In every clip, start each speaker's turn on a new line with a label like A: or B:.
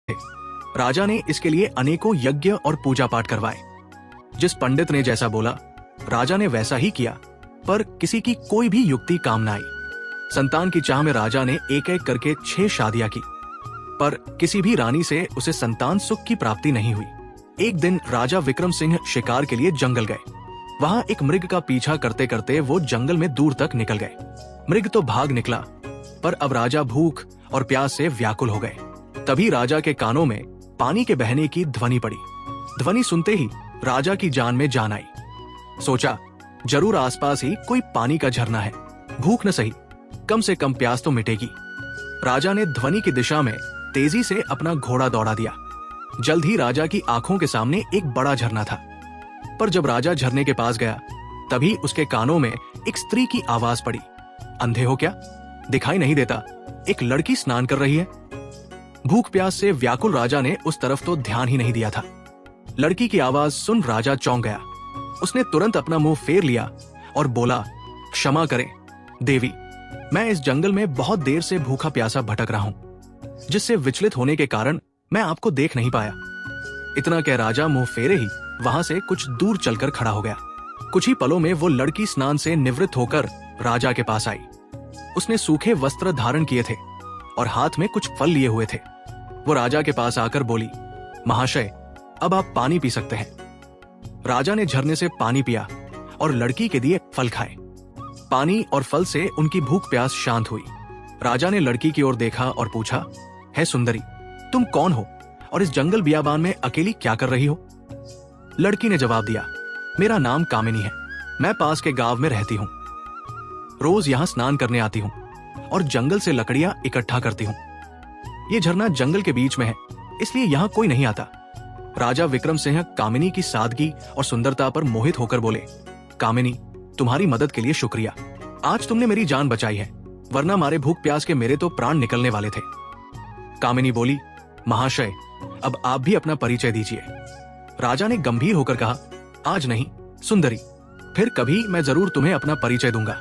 A: राजा ने इसके लिए अनेकों यज्ञ और पूजा पाठ करवाए। जिस पंडित ने जैसा बोला राजा ने वैसा ही किया, पर किसी की कोई भी युक्ति काम न आई। संतान की चाह में राजा ने एक एक करके 6 शादियां की, पर किसी भी रानी से उसे संतान सुख की प्राप्ति नहीं हुई। एक दिन राजा विक्रम सिंह शिकार के लिए जंगल गए। वहां एक मृग का पीछा करते करते वो जंगल में दूर तक निकल गए। मृग तो भाग निकला, पर अब राजा भूख और प्यास से व्याकुल हो गए। तभी राजा के कानों में पानी के बहने की ध्वनि पड़ी। ध्वनि सुनते ही राजा की जान में जान आई। सोचा जरूर आसपास ही कोई पानी का झरना है, भूख न सही कम से कम प्यास तो मिटेगी। राजा ने ध्वनि की दिशा में तेजी से अपना घोड़ा दौड़ा दिया। जल्द ही राजा की आंखों के सामने एक बड़ा झरना था, पर जब राजा झरने के पास गया तभी उसके कानों में एक स्त्री की आवाज पड़ी। अंधे हो क्या, दिखाई नहीं देता? एक लड़की स्नान कर रही है। भूख प्यास से व्याकुल राजा ने उस तरफ तो ध्यान ही नहीं दिया था। लड़की की आवाज सुन राजा चौंक गया। उसने तुरंत अपना मुंह फेर लिया और बोला, क्षमा करें देवी, मैं इस जंगल में बहुत देर से भूखा प्यासा भटक रहा हूं, जिससे विचलित होने के कारण मैं आपको देख नहीं पाया। इतना कह राजा मुंह फेरे ही वहां से कुछ दूर चलकर खड़ा हो गया। कुछ ही पलों में वो लड़की स्नान से निवृत्त होकर राजा के पास आई। उसने सूखे वस्त्र धारण किए थे और हाथ में कुछ फल लिए हुए थे। वो राजा के पास आकर बोली, महाशय अब आप पानी पी सकते हैं। राजा ने झरने से पानी पिया और लड़की के दिए फल खाए। पानी और फल से उनकी भूख प्यास शांत हुई। राजा ने लड़की की ओर देखा और पूछा, है सुंदरी, तुम कौन हो और इस जंगल बियाबान में अकेली क्या कर रही हो? लड़की ने जवाब दिया, मेरा नाम कामिनी है, मैं पास के गांव में रहती हूँ। रोज यहाँ स्नान करने आती हूँ और जंगल से लकड़ियां इकट्ठा करती हूँ। ये झरना जंगल के बीच में है, इसलिए यहाँ कोई नहीं आता। राजा विक्रम सिंह कामिनी की सादगी और सुंदरता पर मोहित होकर बोले, कामिनी तुम्हारी मदद के लिए शुक्रिया। आज तुमने मेरी जान बचाई है, वरना मारे भूख प्यास के मेरे तो प्राण निकलने वाले थे। कामिनी बोली, महाशय अब आप भी अपना परिचय दीजिए। राजा ने गंभीर होकर कहा, आज नहीं सुंदरी, फिर कभी मैं जरूर तुम्हें अपना परिचय दूंगा।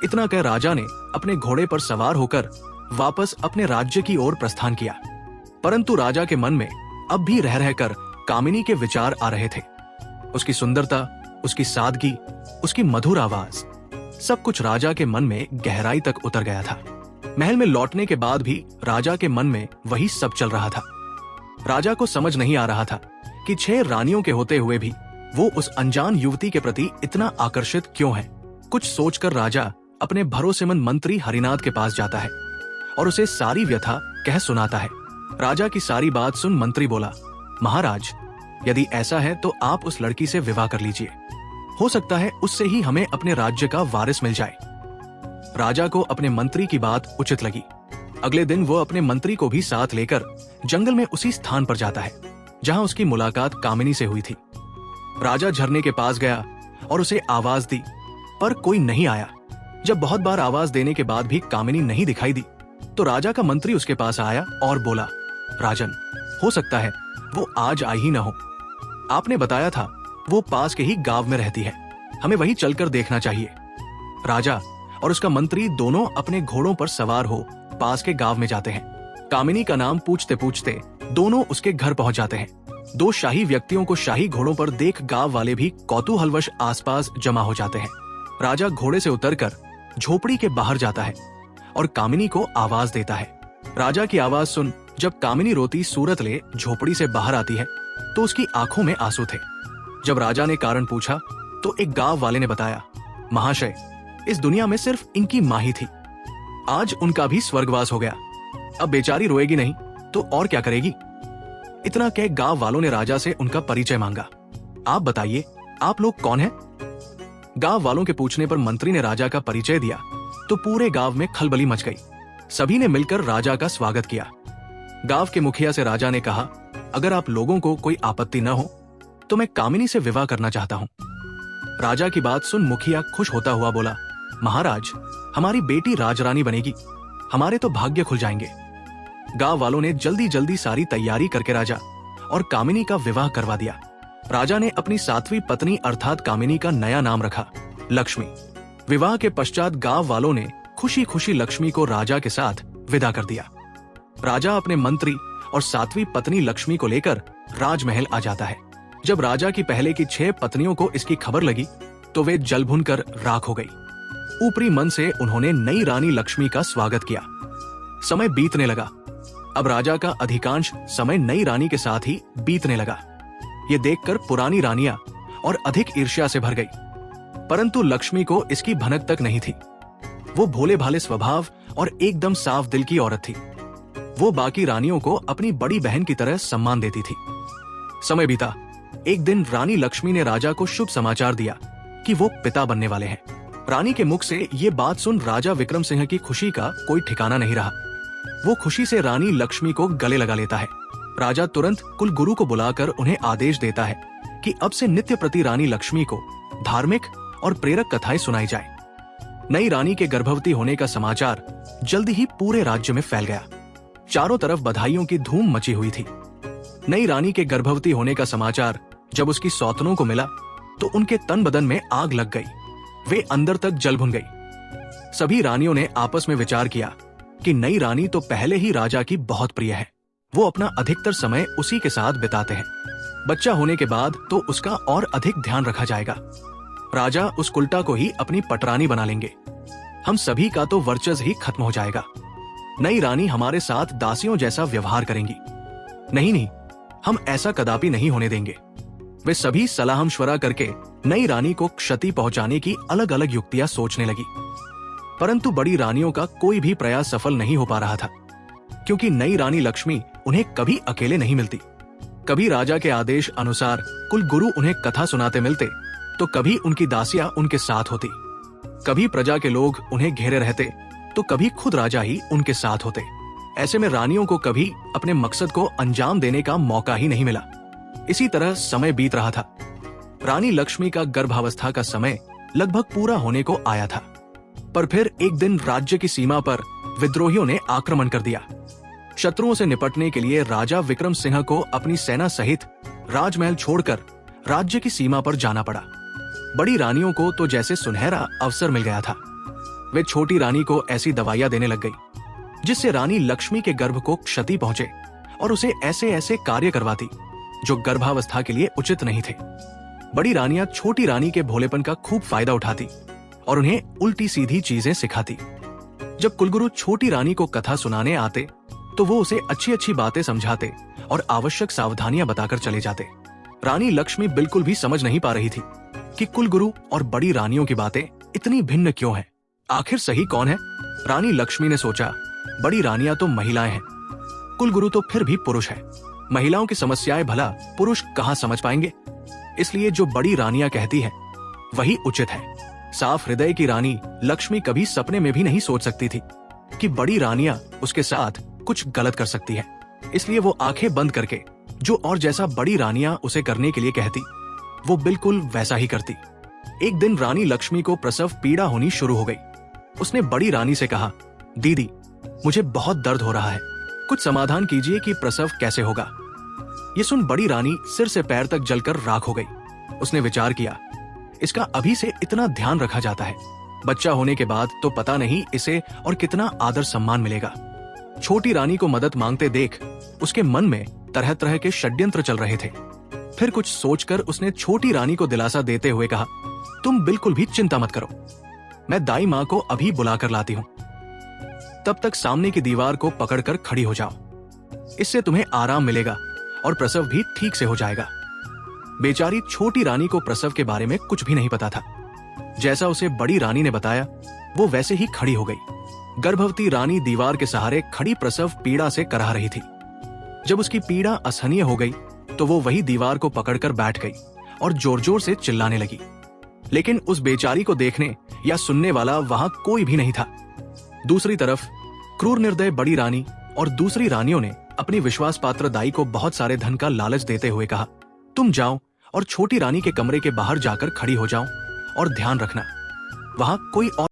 A: इतना कह राजा ने अपने घोड़े पर सवार होकर वापस अपने राज्य की ओर प्रस्थान किया। परंतु राजा के मन में अब भी रह रहकर कामिनी के विचार आ रहे थे। उसकी सुंदरता, उसकी सादगी, उसकी मधुर आवाज, सब कुछ राजा के मन में गहराई तक उतर गया था। महल में लौटने के बाद भी राजा के मन में वही सब चल रहा था। राजा को समझ नहीं आ रहा था कि 6 रानियों के होते हुए भी वो उस अनजान युवती के प्रति इतना आकर्षित क्यों है। कुछ सोचकर राजा अपने भरोसेमंद मंत्री हरिनाथ के पास जाता है और उसे सारी व्यथा कह सुनाता है। राजा की सारी बात सुन मंत्री बोला, महाराज यदि ऐसा है तो आप उस लड़की से विवाह कर लीजिए, हो सकता है उससे ही हमें अपने राज्य का वारिस मिल जाए। राजा को अपने मंत्री की बात उचित लगी। अगले दिन वो अपने मंत्री को भी साथ लेकर जंगल में उसी स्थान पर जाता है जहां उसकी मुलाकात कामिनी से हुई थी। राजा झरने के पास गया और उसे आवाज दी, पर कोई नहीं आया। जब बहुत बार आवाज देने के बाद भी कामिनी नहीं दिखाई दी तो राजा का मंत्री उसके पास आया और बोला, राजन हो सकता है वो आज आई ही न हो। आपने बताया था वो पास के ही गांव में रहती है, हमें वहीं चलकर देखना चाहिए। राजा और उसका मंत्री दोनों अपने घोड़ों पर सवार हो पास के गांव में जाते हैं। कामिनी का नाम पूछते पूछते दोनों उसके घर पहुंच जाते हैं। 2 शाही व्यक्तियों को शाही घोड़ों पर देख गांव वाले भी कौतूहलवश आसपास जमा हो जाते हैं। राजा घोड़े से उतरकर झोपड़ी के बाहर जाता है और कामिनी को आवाज देता है। राजा की आवाज सुन जब कामिनी रोती सूरत ले झोपड़ी से बाहर आती है तो उसकी आंखों में आंसू थे। जब राजा ने कारण पूछा तो एक गांव वाले ने बताया, महाशय इस दुनिया में सिर्फ इनकी माँ ही थी, आज उनका भी स्वर्गवास हो गया, अब बेचारी रोएगी नहीं तो और क्या करेगी। इतना कह गांव वालों ने राजा से उनका परिचय मांगा। आप बताइए आप लोग कौन हैं? गांव वालों के पूछने पर मंत्री ने राजा का परिचय दिया तो पूरे गांव में खलबली मच गई। सभी ने मिलकर राजा का स्वागत किया। गांव के मुखिया से राजा ने कहा, अगर आप लोगों को कोई आपत्ति न हो तो मैं कामिनी से विवाह करना चाहता हूँ। राजा की बात सुन मुखिया खुश होता हुआ बोला, महाराज हमारी बेटी राजरानी बनेगी, हमारे तो भाग्य खुल जाएंगे। गांव वालों ने जल्दी जल्दी सारी तैयारी करके राजा और कामिनी का विवाह करवा दिया। राजा ने अपनी 7वीं पत्नी अर्थात कामिनी का नया नाम रखा, लक्ष्मी। विवाह के पश्चात गांव वालों ने खुशी खुशी लक्ष्मी को राजा के साथ विदा कर दिया। राजा अपने मंत्री और 7वीं पत्नी लक्ष्मी को लेकर राजमहल आ जाता है। जब राजा की पहले की 6 पत्नियों को इसकी खबर लगी तो वे जल भुनकर राख हो गई। ऊपरी मन से उन्होंने नई रानी लक्ष्मी का स्वागत किया। समय बीतने लगा। अब राजा का अधिकांश समय नई रानी के साथ ही बीतने लगा। ये देखकर पुरानी रानियां और अधिक ईर्ष्या से भर गई, परंतु लक्ष्मी को इसकी भनक तक नहीं थी। वो भोले भाले स्वभाव और एकदम साफ दिल की औरत थी। वो बाकी रानियों को अपनी बड़ी बहन की तरह सम्मान देती थी। समय बीता। एक दिन रानी लक्ष्मी ने राजा को शुभ समाचार दिया कि वो पिता बनने वाले हैं। रानी के मुख से ये बात सुन राजा विक्रम सिंह की खुशी का कोई ठिकाना नहीं रहा। वो खुशी से रानी लक्ष्मी को गले लगा लेता है। राजा तुरंत कुलगुरु को बुलाकर उन्हें आदेश देता है कि अब से नित्य प्रति रानी लक्ष्मी को धार्मिक और प्रेरक कथाएं सुनाई जाए। नई रानी के गर्भवती होने का समाचार जल्दी ही पूरे राज्य में फैल गया। चारों तरफ बधाइयों की धूम मची हुई थी। नई रानी के गर्भवती होने का समाचार जब उसकी सौतनों को मिला तो उनके तन बदन में आग लग गई। वे अंदर तक जल भुन गई। सभी रानियों ने आपस में विचार किया कि नई रानी तो पहले ही राजा की बहुत प्रिय है। वो अपना अधिकतर समय उसी के साथ बिताते हैं। बच्चा होने के बाद तो उसका और अधिक ध्यान रखा जाएगा। राजा उस कुल्टा को ही अपनी पटरानी बना लेंगे। हम सभी का तो वर्चस्व ही खत्म हो जाएगा। नई रानी हमारे साथ दासियों जैसा व्यवहार करेंगी। नहीं, हम ऐसा कदापि नहीं होने देंगे। वे सभी सलाह मशवरा करके नई रानी को क्षति पहुंचाने की अलग अलग युक्तियां सोचने लगी, परंतु बड़ी रानियों का कोई भी प्रयास सफल नहीं हो पा रहा था, क्योंकि नई रानी लक्ष्मी उन्हें कभी अकेले नहीं मिलती। कभी राजा के आदेश अनुसार कुलगुरु उन्हें कथा सुनाते मिलते तो कभी उनकी दासियां उनके साथ होती। कभी प्रजा के लोग उन्हें घेरे रहते तो कभी खुद राजा ही उनके साथ होते। ऐसे में रानियों को कभी अपने मकसद को अंजाम देने का मौका ही नहीं मिला। इसी तरह समय बीत रहा था। रानी लक्ष्मी का गर्भावस्था का समय लगभग पूरा होने को आया था, पर फिर एक दिन राज्य की सीमा पर विद्रोहियों ने आक्रमण कर दिया। शत्रुओं से निपटने के लिए राजा विक्रम सिंह को अपनी सेना सहित राजमहल छोड़कर राज्य की सीमा पर जाना पड़ा। बड़ी रानियों को तो जैसे सुनहरा अवसर मिल गया था। वे छोटी रानी को ऐसी दवाइयां देने लग गई जिससे रानी लक्ष्मी के गर्भ को क्षति पहुंचे और उसे ऐसे ऐसे कार्य करवाती जो गर्भावस्था के लिए उचित नहीं थे। बड़ी रानियां छोटी रानी के भोलेपन का खूब फायदा उठाती और उन्हें उल्टी सीधी चीजें सिखाती। जब कुलगुरु छोटी रानी को कथा सुनाने आते तो वो उसे अच्छी अच्छी बातें समझाते और आवश्यक सावधानियां बताकर चले जाते। रानी लक्ष्मी बिल्कुल भी समझ नहीं पा रही थी कि कुलगुरु और बड़ी रानियों की बातें इतनी भिन्न क्यों हैं। आखिर सही कौन है? रानी लक्ष्मी ने सोचा, बड़ी रानियां तो महिलाएं हैं, कुलगुरु तो फिर भी पुरुष है। महिलाओं की समस्याएं भला पुरुष कहाँ समझ पाएंगे? इसलिए जो बड़ी रानियां कहती है वही उचित है। साफ हृदय की रानी लक्ष्मी कभी सपने में भी नहीं सोच सकती थी कि बड़ी रानियां उसके साथ कुछ गलत कर सकती है। इसलिए वो आंखें बंद करके जो और जैसा बड़ी रानियां उसे करने के लिए कहती वो बिल्कुल वैसा ही करती। एक दिन रानी लक्ष्मी को प्रसव पीड़ा होनी शुरू हो गई। उसने बड़ी रानी से कहा, दीदी मुझे बहुत दर्द हो रहा है, कुछ समाधान कीजिए कि प्रसव कैसे होगा। ये सुन बड़ी रानी सिर से पैर तक जलकर राख हो गई। उसने विचार किया, इसका अभी से इतना ध्यान रखा जाता है, बच्चा होने के बाद तो पता नहीं इसे और कितना आदर सम्मान मिलेगा। छोटी रानी को मदद मांगते देख उसके मन में तरह तरह के षड्यंत्र चल रहे थे। फिर कुछ सोचकर उसने छोटी रानी को दिलासा देते हुए कहा, तुम बिल्कुल भी चिंता मत करो, मैं दाई माँ को अभी बुलाकर लाती हूँ। तब तक सामने की दीवार को पकड़कर खड़ी हो जाओ, इससे तुम्हें आराम मिलेगा और प्रसव भी ठीक से हो जाएगा। बेचारी छोटी रानी को प्रसव के बारे में कुछ भी नहीं पता था। जैसा उसे बड़ी रानी ने बताया वो वैसे ही खड़ी हो गई। गर्भवती रानी दीवार के सहारे खड़ी प्रसव पीड़ा से कराह रही थी। जब उसकी पीड़ा असहनीय हो गई तो वो वही दीवार को पकड़कर बैठ गई और जोर जोर से चिल्लाने लगी। लेकिन उस बेचारी को देखने या सुनने वाला वहां कोई भी नहीं था। दूसरी तरफ क्रूर निर्दय बड़ी रानी और दूसरी रानियों ने अपनी विश्वास पात्र दाई को बहुत सारे धन का लालच देते हुए कहा, तुम जाओ और छोटी रानी के कमरे के बाहर जाकर खड़ी हो जाओ और ध्यान रखना वहां कोई और